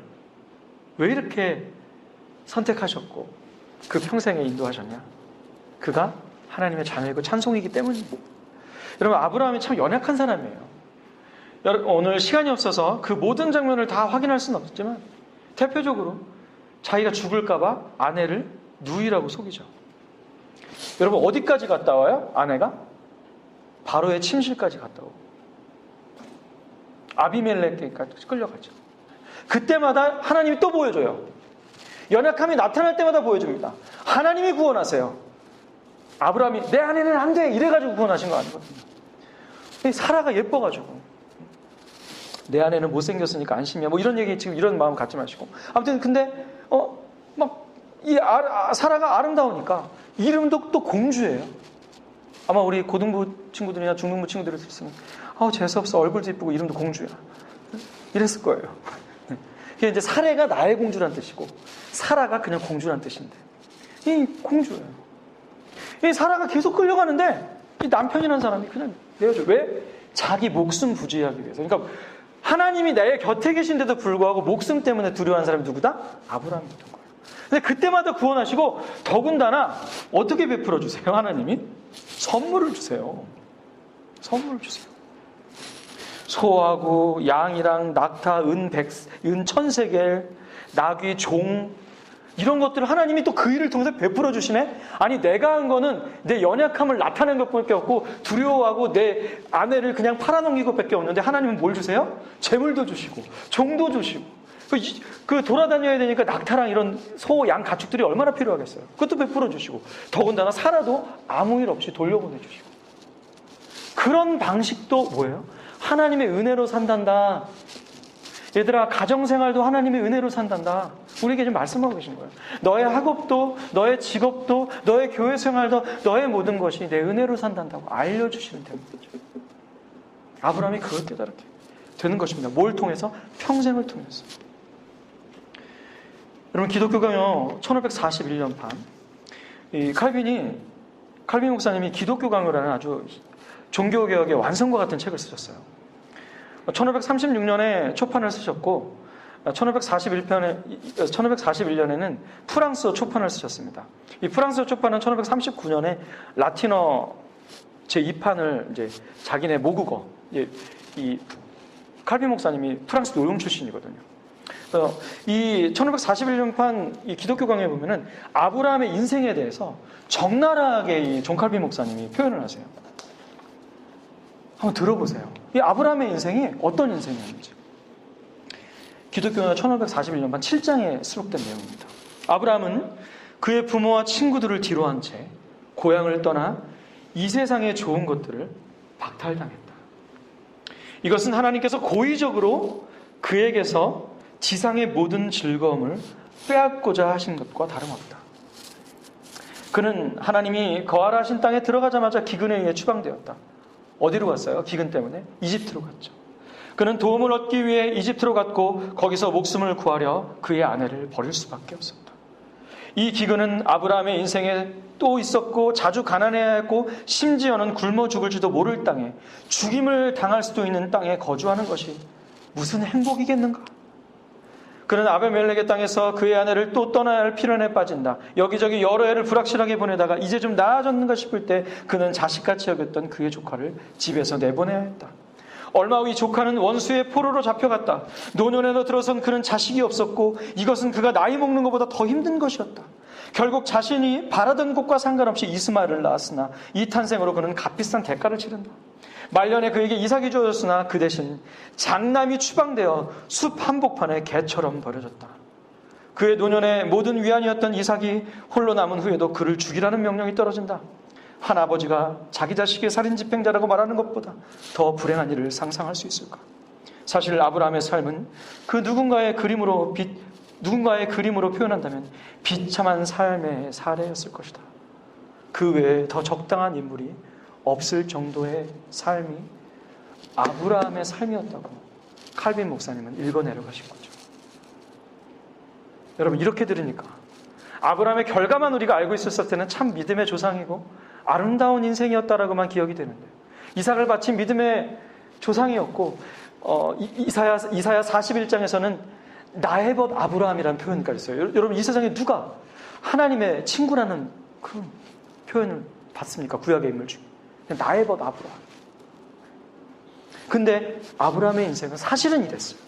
왜 이렇게 선택하셨고 그 평생에 인도하셨냐? 그가 하나님의 자녀이고 찬송이기 때문입니다. 여러분, 아브라함이 참 연약한 사람이에요. 오늘 시간이 없어서 그 모든 장면을 다 확인할 수는 없지만, 대표적으로 자기가 죽을까봐 아내를 누이라고 속이죠. 여러분, 어디까지 갔다 와요? 아내가? 바로의 침실까지 갔다 오고. 아비멜렉에까지 끌려가죠. 그때마다 하나님이 또 보여줘요. 연약함이 나타날 때마다 보여줍니다. 하나님이 구원하세요. 아브라함이 내 아내는 안 돼 이래가지고 구원하신 거 아니거든요. 사라가 예뻐가지고 내 아내는 못생겼으니까 안심이야 뭐 이런 얘기 지금 이런 마음 갖지 마시고 아무튼 근데 사라가 아름다우니까 이름도 또 공주예요. 아마 우리 고등부 친구들이나 중등부 친구들이 있으면 재수없어 얼굴도 이쁘고 이름도 공주야 이랬을 거예요. 그게 이제 사례가 나의 공주란 뜻이고 사라가 그냥 공주란 뜻인데 이 공주예요. 이 사라가 계속 끌려가는데 이 남편이라는 사람이 그냥 내어줘. 왜? 자기 목숨 부지하기 위해서. 그러니까 하나님이 내 곁에 계신데도 불구하고 목숨 때문에 두려워하는 사람이 누구다? 아브라함이었던 거예요. 근데 그때마다 구원하시고 더군다나 어떻게 베풀어 주세요? 하나님이 선물을 주세요. 선물을 주세요. 소하고 양이랑 낙타, 은 1000세겔, 나귀, 종 이런 것들을 하나님이 또 그 일을 통해서 베풀어 주시네? 아니 내가 한 거는 내 연약함을 나타낸 것밖에 없고 두려워하고 내 아내를 그냥 팔아넘긴 것밖에 없는데 하나님은 뭘 주세요? 재물도 주시고 종도 주시고 그 돌아다녀야 되니까 낙타랑 이런 소, 양, 가축들이 얼마나 필요하겠어요. 그것도 베풀어 주시고 더군다나 사라도 아무 일 없이 돌려보내주시고 그런 방식도 뭐예요? 하나님의 은혜로 산단다. 얘들아 가정생활도 하나님의 은혜로 산단다. 우리에게 지금 말씀하고 계신 거예요. 너의 학업도 너의 직업도 너의 교회생활도 너의 모든 것이 내 은혜로 산단다고 알려주시는 됩니다. 아브라함이 그걸 깨달았게 되는 것입니다. 뭘 통해서? 평생을 통해서. 여러분 기독교가요 1541년판 칼빈 목사님이 기독교 강요라는 아주 종교개혁의 완성과 같은 책을 쓰셨어요. 1536년에 초판을 쓰셨고 1541년에는 프랑스어 초판을 쓰셨습니다. 이 프랑스어 초판은 1539년에 라틴어 제2판을 이제 자기네 모국어 이 칼빈 목사님이 프랑스 노용 출신이거든요. 이 1541년판 이 기독교 강요에 보면은 아브라함의 인생에 대해서 적나라하게 이 존 칼빈 목사님이 표현을 하세요. 한번 들어보세요. 이 아브라함의 인생이 어떤 인생이었는지. 기독교는 1541년판 7장에 수록된 내용입니다. 아브라함은 그의 부모와 친구들을 뒤로한 채 고향을 떠나 이 세상의 좋은 것들을 박탈당했다. 이것은 하나님께서 고의적으로 그에게서 지상의 모든 즐거움을 빼앗고자 하신 것과 다름없다. 그는 하나님이 거하라 하신 땅에 들어가자마자 기근에 의해 추방되었다. 어디로 갔어요? 기근 때문에? 이집트로 갔죠. 그는 도움을 얻기 위해 이집트로 갔고 거기서 목숨을 구하려 그의 아내를 버릴 수밖에 없었다. 이 기근은 아브라함의 인생에 또 있었고 자주 가난해야 했고 심지어는 굶어 죽을지도 모를 땅에 죽임을 당할 수도 있는 땅에 거주하는 것이 무슨 행복이겠는가? 그는 아비멜렉의 땅에서 그의 아내를 또 떠나야 할 필연에 빠진다. 여기저기 여러 해를 불확실하게 보내다가 이제 좀 나아졌는가 싶을 때 그는 자식같이 여겼던 그의 조카를 집에서 내보내야 했다. 얼마 후 이 조카는 원수의 포로로 잡혀갔다. 노년에도 들어선 그는 자식이 없었고 이것은 그가 나이 먹는 것보다 더 힘든 것이었다. 결국 자신이 바라던 곳과 상관없이 이스마엘을 낳았으나 이 탄생으로 그는 값비싼 대가를 치른다. 말년에 그에게 이삭이 주어졌으나 그 대신 장남이 추방되어 숲 한복판에 개처럼 버려졌다. 그의 노년의 모든 위안이었던 이삭이 홀로 남은 후에도 그를 죽이라는 명령이 떨어진다. 한 아버지가 자기 자식의 살인집행자라고 말하는 것보다 더 불행한 일을 상상할 수 있을까? 사실 아브라함의 삶은 그 누군가의 그림으로 표현한다면 비참한 삶의 사례였을 것이다. 그 외에 더 적당한 인물이 없을 정도의 삶이 아브라함의 삶이었다고 칼빈 목사님은 읽어내려가신 거죠. 여러분 이렇게 들으니까 아브라함의 결과만 우리가 알고 있었을 때는 참 믿음의 조상이고 아름다운 인생이었다라고만 기억이 되는데 이삭을 바친 믿음의 조상이었고 이사야 41장에서는 나의 법 아브라함이라는 표현까지 있어요. 여러분 이 세상에 누가 하나님의 친구라는 그런 표현을 받습니까? 구약의 인물 중에. 나의 법 아브라함. 근데 아브라함의 인생은 사실은 이랬어요.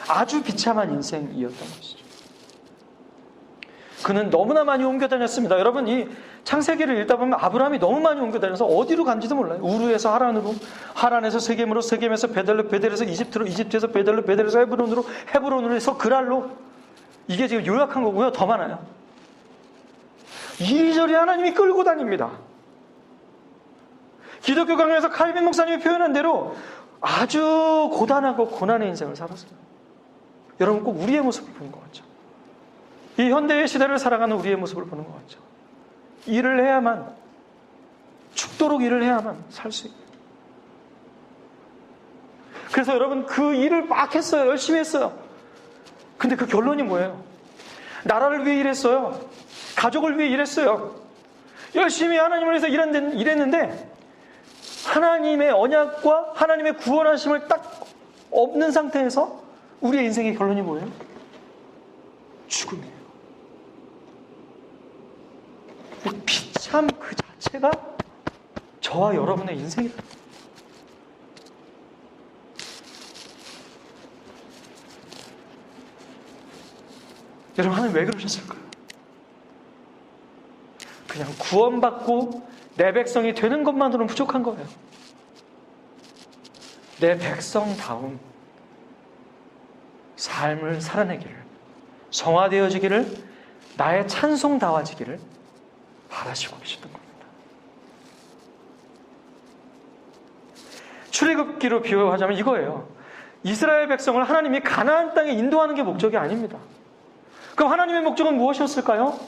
아주 비참한 인생이었던 것이죠. 그는 너무나 많이 옮겨 다녔습니다. 여러분, 이 창세기를 읽다 보면 아브라함이 너무 많이 옮겨 다녀서 어디로 간지도 몰라요. 우르에서 하란으로, 하란에서 세겜으로, 세겜에서 베델로, 베델에서 이집트로, 이집트에서 베델로, 베델에서 헤브론으로, 헤브론으로 해서 그랄로. 이게 지금 요약한 거고요. 더 많아요. 이리저리 하나님이 끌고 다닙니다. 기독교 강연에서 칼빈 목사님이 표현한 대로 아주 고단하고 고난의 인생을 살았어요. 여러분, 꼭 우리의 모습을 보는 것 같죠? 이 현대의 시대를 살아가는 우리의 모습을 보는 것 같죠? 일을 해야만, 죽도록 일을 해야만 살 수 있고. 그래서 여러분, 그 일을 막 했어요. 열심히 했어요. 근데 그 결론이 뭐예요? 나라를 위해 일했어요. 가족을 위해 일했어요. 열심히 하나님을 위해서 일했는데 하나님의 언약과 하나님의 구원하심을 딱 없는 상태에서 우리의 인생의 결론이 뭐예요? 죽음이에요. 비참 그 자체가 저와 여러분의 인생이다. 여러분, 하나님 왜 그러셨을까요? 그냥 구원받고 내 백성이 되는 것만으로는 부족한 거예요. 내 백성다운 삶을 살아내기를, 성화되어지기를, 나의 찬송다워지기를 바라시고 계시던 겁니다. 출애굽기로 비유하자면 이거예요. 이스라엘 백성을 하나님이 가나안 땅에 인도하는 게 목적이 아닙니다. 그럼 하나님의 목적은 무엇이었을까요?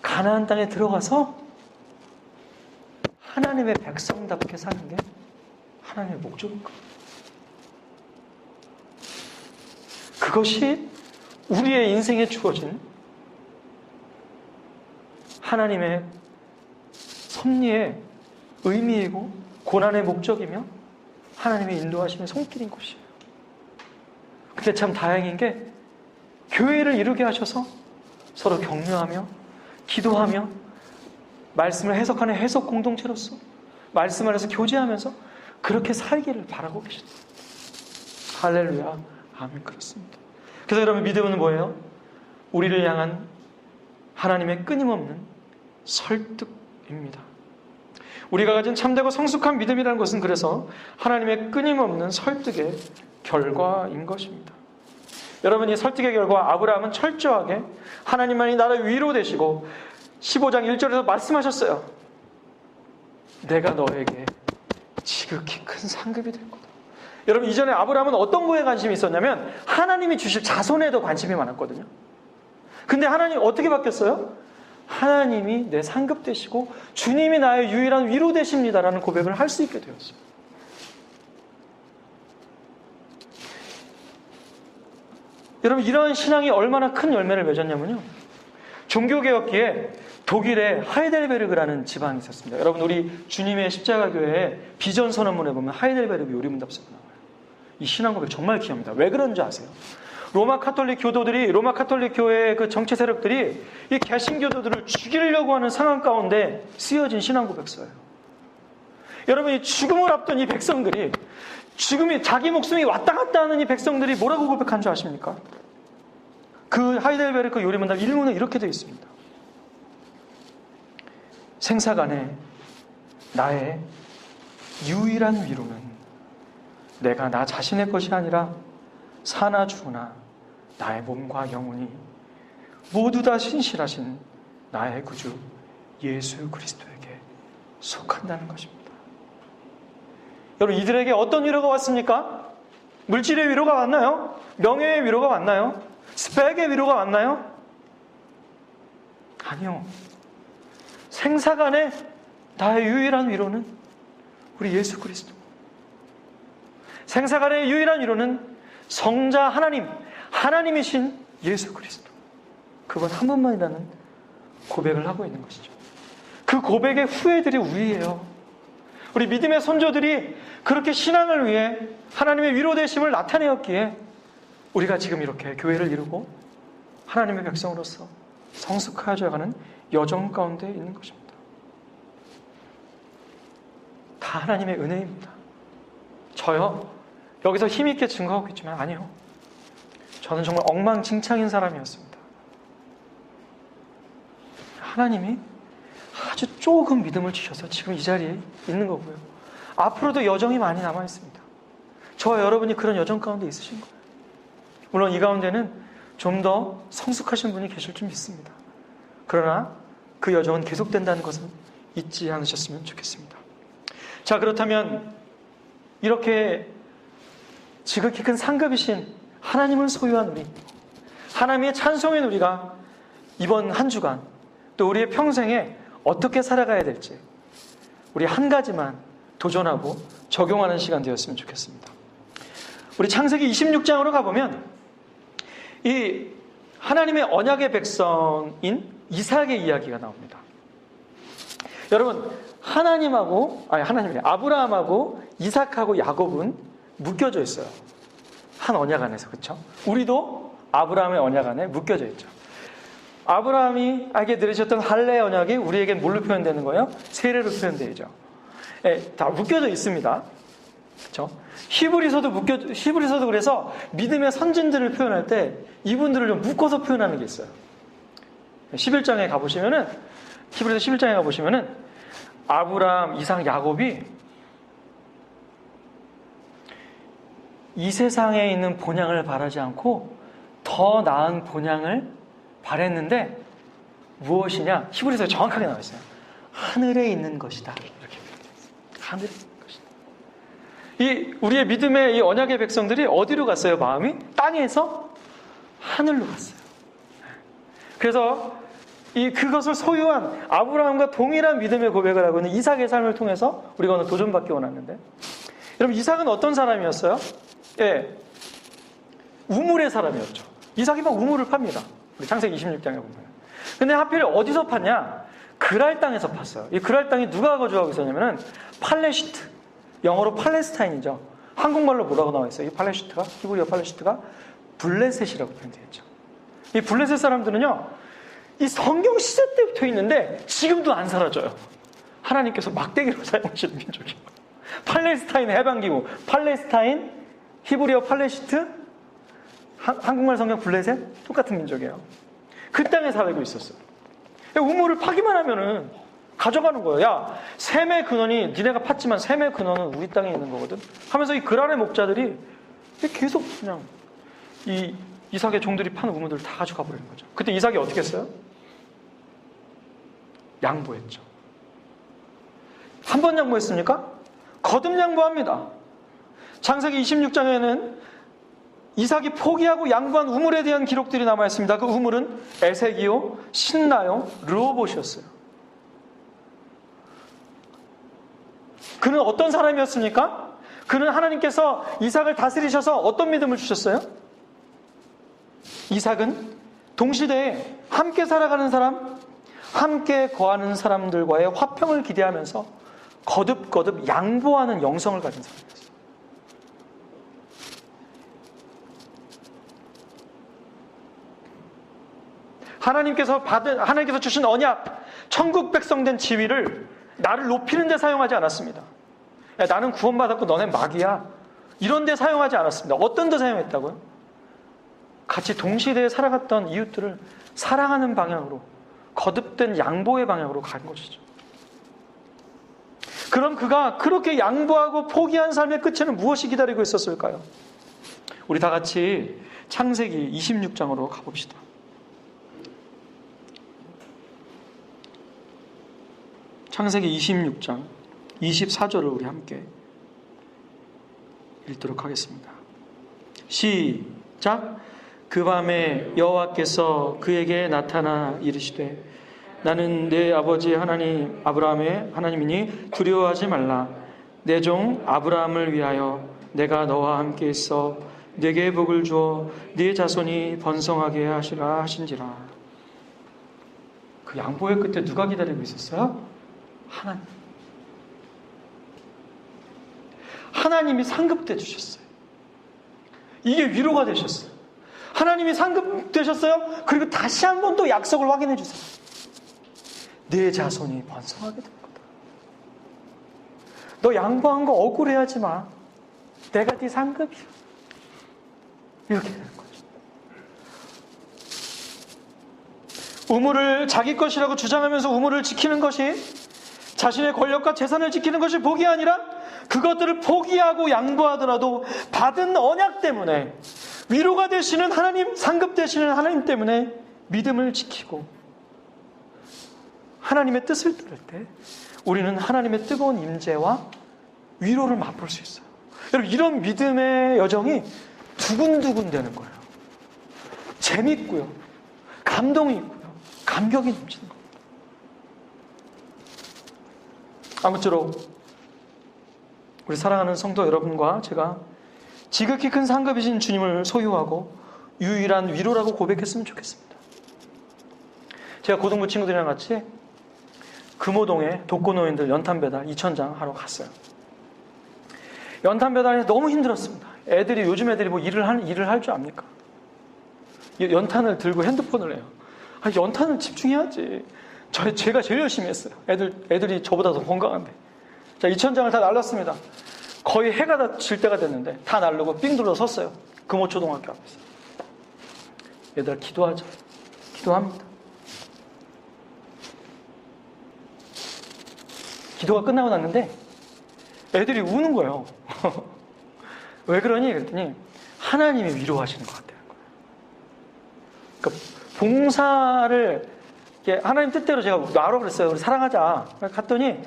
가나안 땅에 들어가서 하나님의 백성답게 사는 게 하나님의 목적인 거예요. 그것이 우리의 인생에 주어진 하나님의 섭리의 의미이고 고난의 목적이며 하나님의 인도하심의 손길인 것이에요. 근데 참 다행인 게 교회를 이루게 하셔서 서로 격려하며 기도하며 말씀을 해석하는 해석 공동체로서 말씀 안에서 교제하면서 그렇게 살기를 바라고 계십니다. 할렐루야. 아멘. 그렇습니다. 그래서 여러분, 믿음은 뭐예요? 우리를 향한 하나님의 끊임없는 설득입니다. 우리가 가진 참되고 성숙한 믿음이라는 것은 그래서 하나님의 끊임없는 설득의 결과인 것입니다. 여러분, 이 설득의 결과 아브라함은 철저하게 하나님만이 나를 위로 되시고 15장 1절에서 말씀하셨어요. 내가 너에게 지극히 큰 상급이 될 거다. 여러분, 이전에 아브라함은 어떤 거에 관심이 있었냐면 하나님이 주실 자손에도 관심이 많았거든요. 근데 하나님 어떻게 바뀌었어요? 하나님이 내 상급 되시고 주님이 나의 유일한 위로 되십니다라는 고백을 할 수 있게 되었어요. 여러분, 이런 신앙이 얼마나 큰 열매를 맺었냐면요, 종교개혁기에 독일의 하이델베르그라는 지방이 있었습니다. 여러분, 우리 주님의 십자가교회의 비전 선언문에 보면 하이델베르그 요리문답서가 나와요. 이 신앙 고백 정말 귀합니다. 왜 그런지 아세요? 로마 카톨릭 교도들이, 로마 카톨릭 교회의 그 정치 세력들이 이 개신교도들을 죽이려고 하는 상황 가운데 쓰여진 신앙 고백서예요. 여러분, 이 죽음을 앞둔 이 백성들이, 죽음이, 자기 목숨이 왔다 갔다 하는 이 백성들이 뭐라고 고백한 줄 아십니까? 그 하이델베르크 요리문답 1문에 이렇게 되어 있습니다. 생사간에 나의 유일한 위로는 내가 나 자신의 것이 아니라 사나 죽으나 나의 몸과 영혼이 모두 다 신실하신 나의 구주 예수 그리스도에게 속한다는 것입니다. 여러분, 이들에게 어떤 위로가 왔습니까? 물질의 위로가 왔나요? 명예의 위로가 왔나요? 스펙의 위로가 왔나요? 아니요. 생사간에 나의 유일한 위로는 우리 예수 그리스도. 생사간의 유일한 위로는 성자 하나님, 하나님이신 예수 그리스도. 그분 한 분만이라는 고백을 하고 있는 것이죠. 그 고백의 후예들이 우리예요. 우리 믿음의 선조들이 그렇게 신앙을 위해 하나님의 위로되심을 나타내었기에 우리가 지금 이렇게 교회를 이루고 하나님의 백성으로서 성숙하여져 가는 여정 가운데 있는 것입니다. 다 하나님의 은혜입니다. 저요, 여기서 힘있게 증거하고 있지만 아니요. 저는 정말 엉망진창인 사람이었습니다. 하나님이 아주 조금 믿음을 주셔서 지금 이 자리에 있는 거고요. 앞으로도 여정이 많이 남아 있습니다. 저와 여러분이 그런 여정 가운데 있으신 거예요. 물론 이 가운데는 좀 더 성숙하신 분이 계실 줄 믿습니다. 그러나 그 여정은 계속된다는 것은 잊지 않으셨으면 좋겠습니다. 자, 그렇다면 이렇게 지극히 큰 상급이신 하나님을 소유한 우리, 하나님의 찬송인 우리가 이번 한 주간 또 우리의 평생에 어떻게 살아가야 될지 우리 한 가지만 도전하고 적용하는 시간 되었으면 좋겠습니다. 우리 창세기 26장으로 가보면 이 하나님의 언약의 백성인 이삭의 이야기가 나옵니다. 여러분, 아브라함하고 이삭하고 야곱은 묶여져 있어요. 한 언약 안에서, 그렇죠? 우리도 아브라함의 언약 안에 묶여져 있죠. 아브라함이 알게 들으셨던 할례 언약이 우리에겐 뭘로 표현되는 거예요? 세례로 표현되죠. 다 묶여져 있습니다. 그렇죠? 히브리서도 그래서 믿음의 선진들을 표현할 때 이분들을 좀 묶어서 표현하는 게 있어요. 11장에 가보시면은, 히브리서 11장에 가보시면은 아브라함, 이삭, 야곱이 이 세상에 있는 본향을 바라지 않고 더 나은 본향을 바랬는데 무엇이냐? 히브리서에 정확하게 나와 있어요. 하늘에 있는 것이다. 이렇게 표현되어 있어요. 하늘에 있는 것이다. 이 우리의 믿음의 이 언약의 백성들이 어디로 갔어요? 마음이 땅에서 하늘로 갔어요. 그래서 그것을 소유한 아브라함과 동일한 믿음의 고백을 하고 있는 이삭의 삶을 통해서 우리가 오늘 도전받기 원하는데, 여러분, 이삭은 어떤 사람이었어요? 우물의 사람이었죠. 이삭이 막 우물을 팝니다. 우리 창세기 26장에 보면. 근데 하필 어디서 팠냐? 그랄 땅에서 팠어요. 이 그랄 땅이 누가 거주하고 있었냐면은 팔레시트, 영어로 팔레스타인이죠. 한국말로 뭐라고 나와 있어요? 이 팔레시트가, 히브리어 팔레시트가 블레셋이라고 표현되어 있죠. 이 블레셋 사람들은요, 이 성경 시대 때부터 있는데 지금도 안 사라져요. 하나님께서 막대기로 사용하시는 민족이에요. 팔레스타인 해방기구, 팔레스타인, 히브리어 팔레시트, 한국말 성경 블레셋, 똑같은 민족이에요. 그 땅에 살고 있었어요. 우물을 파기만 하면은 가져가는 거예요. 야, 셈의 근원이 니네가 팠지만 셈의 근원은 우리 땅에 있는 거거든 하면서 이 그랄의 목자들이 계속 그냥 이 이삭의 종들이 파는 우물들을 다 가져가 버리는 거죠. 그때 이삭이 어떻게 했어요? 양보했죠. 한 번 양보했습니까? 거듭 양보합니다. 창세기 26장에는 이삭이 포기하고 양보한 우물에 대한 기록들이 남아있습니다. 그 우물은 에색이요, 신나요, 르호봇이었어요. 그는 어떤 사람이었습니까? 그는 하나님께서 이삭을 다스리셔서 어떤 믿음을 주셨어요? 이삭은 동시대에 함께 살아가는 사람, 함께 거하는 사람들과의 화평을 기대하면서 거듭거듭 양보하는 영성을 가진 사람이었어요. 하나님께서 주신 언약, 천국 백성 된 지위를 나를 높이는 데 사용하지 않았습니다. 야, 나는 구원받았고 너네 마귀야, 이런 데 사용하지 않았습니다. 어떤 데 사용했다고요? 같이 동시대에 살아갔던 이웃들을 사랑하는 방향으로, 거듭된 양보의 방향으로 간 것이죠. 그럼 그가 그렇게 양보하고 포기한 삶의 끝에는 무엇이 기다리고 있었을까요? 우리 다 같이 창세기 26장으로 가봅시다. 창세기 26장 24절을 우리 함께 읽도록 하겠습니다. 시작. 그 밤에 여호와께서 그에게 나타나 이르시되 나는 내 아버지 하나님 아브라함의 하나님이니 두려워하지 말라. 내 종 아브라함을 위하여 내가 너와 함께 있어 네게 복을 주어 네 자손이 번성하게 하시라 하신지라. 그 양보의 끝에 누가 기다리고 있었어요? 하나님. 하나님이 상급돼 주셨어요. 이게 위로가 되셨어요. 하나님이 상급되셨어요. 그리고 다시 한번 또 약속을 확인해 주세요. 네 자손이 번성하게 될 거다. 너 양보한 거 억울해하지 마. 내가 네 상급이야. 이렇게 되는 거죠. 우물을 자기 것이라고 주장하면서 우물을 지키는 것이, 자신의 권력과 재산을 지키는 것이 복이 아니라 그것들을 포기하고 양보하더라도 받은 언약 때문에, 위로가 되시는 하나님, 상급 되시는 하나님 때문에 믿음을 지키고 하나님의 뜻을 따를 때 우리는 하나님의 뜨거운 임재와 위로를 맛볼 수 있어요. 여러분, 이런 믿음의 여정이 두근두근 되는 거예요. 재밌고요, 감동이 있고요, 감격이 넘치는 겁니다. 아무쪼록 우리 사랑하는 성도 여러분과 제가 지극히 큰 상급이신 주님을 소유하고 유일한 위로라고 고백했으면 좋겠습니다. 제가 고등부 친구들이랑 같이 금호동에 독거노인들 연탄 배달 2,000장 하러 갔어요. 연탄 배달이 너무 힘들었습니다. 요즘 애들이 뭐 일을 할 줄 압니까? 연탄을 들고 핸드폰을 해요. 연탄을 집중해야지. 제가 제일 열심히 했어요. 애들이 저보다 더 건강한데. 자, 2,000장을 다 날랐습니다. 거의 해가 다 질 때가 됐는데 다 날르고 삥 둘러 섰어요. 금호초등학교 앞에서. 얘들아, 기도하자. 기도합니다. 기도가 끝나고 났는데 애들이 우는 거예요. 왜 그러니? 그랬더니 하나님이 위로하시는 것 같다는 거예요. 그러니까 봉사를 하나님 뜻대로 제가 놔라 그랬어요. 우리 사랑하자. 갔더니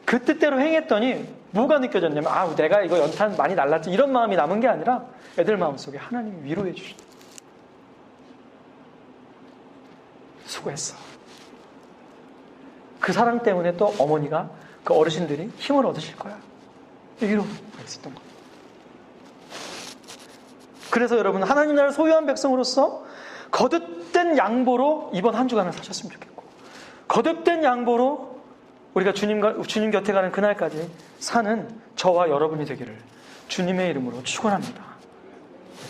그 뜻대로 행했더니 뭐가 느껴졌냐면, 내가 이거 연탄 많이 날랐지, 이런 마음이 남은 게 아니라 애들 마음속에 하나님이 위로해 주신다. 수고했어. 그 사랑 때문에 또 어머니가, 그 어르신들이 힘을 얻으실 거야. 위로가 있었던 거예요. 그래서 여러분, 하나님 나라를 소유한 백성으로서 거듭된 양보로 이번 한 주간을 사셨으면 좋겠고, 거듭된 양보로 우리가 주님 곁에 가는 그날까지 사는 저와 여러분이 되기를 주님의 이름으로 축원합니다.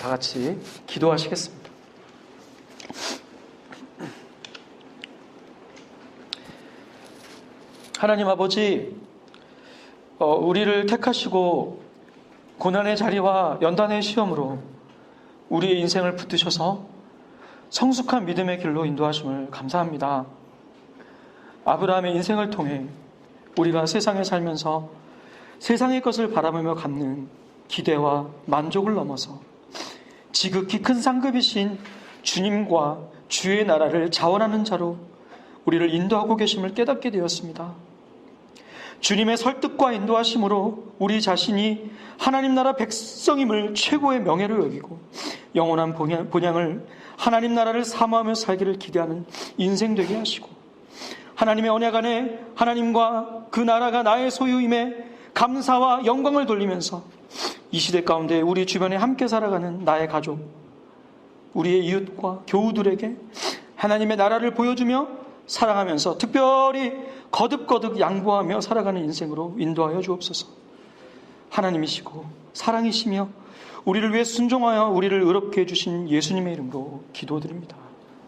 다 같이 기도하시겠습니다. 하나님 아버지, 우리를 택하시고 고난의 자리와 연단의 시험으로 우리의 인생을 붙드셔서 성숙한 믿음의 길로 인도하심을 감사합니다. 아브라함의 인생을 통해 우리가 세상에 살면서 세상의 것을 바라보며 갖는 기대와 만족을 넘어서 지극히 큰 상급이신 주님과 주의 나라를 자원하는 자로 우리를 인도하고 계심을 깨닫게 되었습니다. 주님의 설득과 인도하심으로 우리 자신이 하나님 나라 백성임을 최고의 명예로 여기고 영원한 본향을 하나님 나라를 사모하며 살기를 기대하는 인생 되게 하시고, 하나님의 언약 안에 하나님과 그 나라가 나의 소유임에 감사와 영광을 돌리면서 이 시대 가운데 우리 주변에 함께 살아가는 나의 가족, 우리의 이웃과 교우들에게 하나님의 나라를 보여주며 사랑하면서 특별히 거듭거듭 양보하며 살아가는 인생으로 인도하여 주옵소서. 하나님이시고 사랑이시며 우리를 위해 순종하여 우리를 의롭게 해주신 예수님의 이름으로 기도드립니다.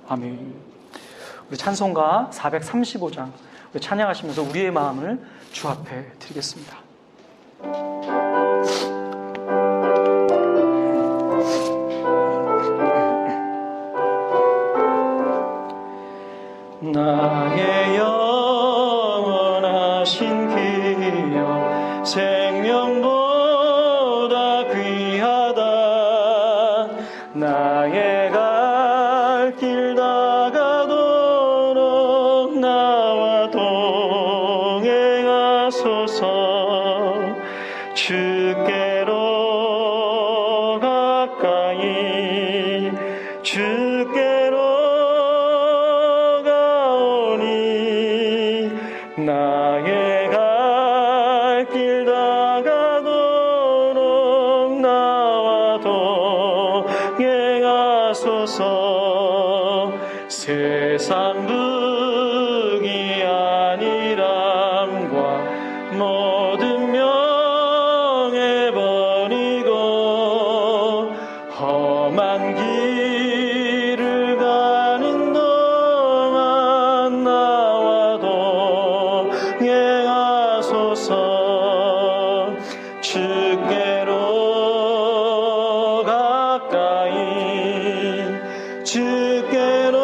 아멘. 우리 찬송가 435장 우리 찬양하시면서 우리의 마음을 주 앞에 드리겠습니다. 나의 영원하신 기여 생명보다 귀하다. 나의 갈 길 다가도록 나와 동행하소서. 주께로 가까이 주께로 나의 갈 길 다가도록 나와 동행하소서. 세상 북이 아니람과 모든 명예 버리고 험한 길을 가는 동안 나와 동행하소서. 주께로 가까이 주께로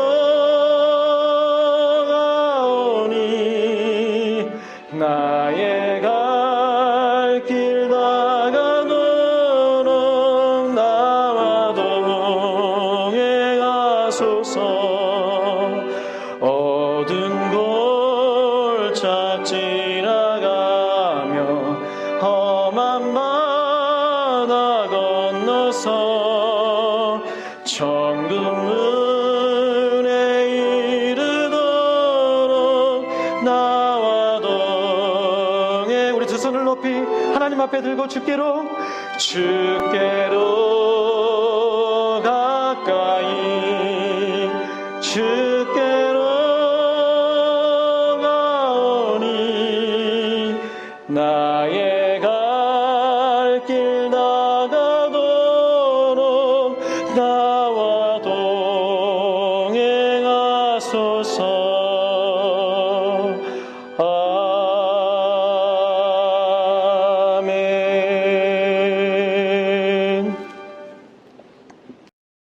높이 하나님 앞에 들고 주께로 가까이 주